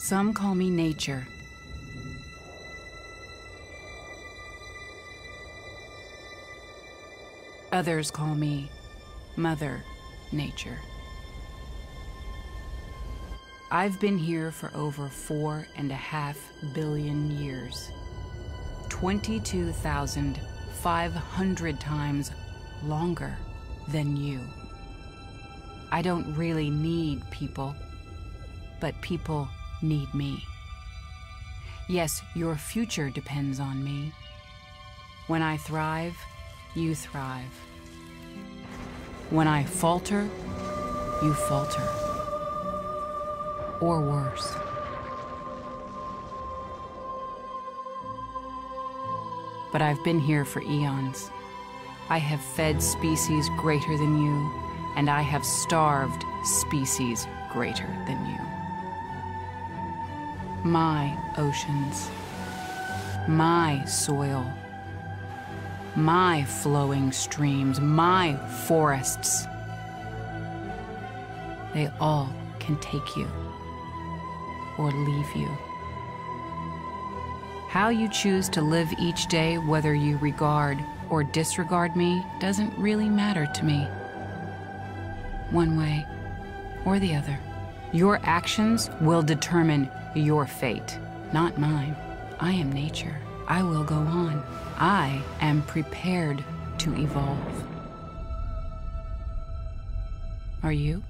Some call me nature. Others call me Mother Nature. I've been here for over 4.5 billion years. 22,500 times longer than you. I don't really need people, but people need me. Yes, your future depends on me. When I thrive, you thrive. When I falter, you falter. Or worse. But I've been here for eons. I have fed species greater than you, and I have starved species greater than you. My oceans, my soil, my flowing streams, my forests, they all can take you or leave you. How you choose to live each day, whether you regard or disregard me, doesn't really matter to me. One way or the other. Your actions will determine your fate, not mine. I am nature. I will go on. I am prepared to evolve. Are you?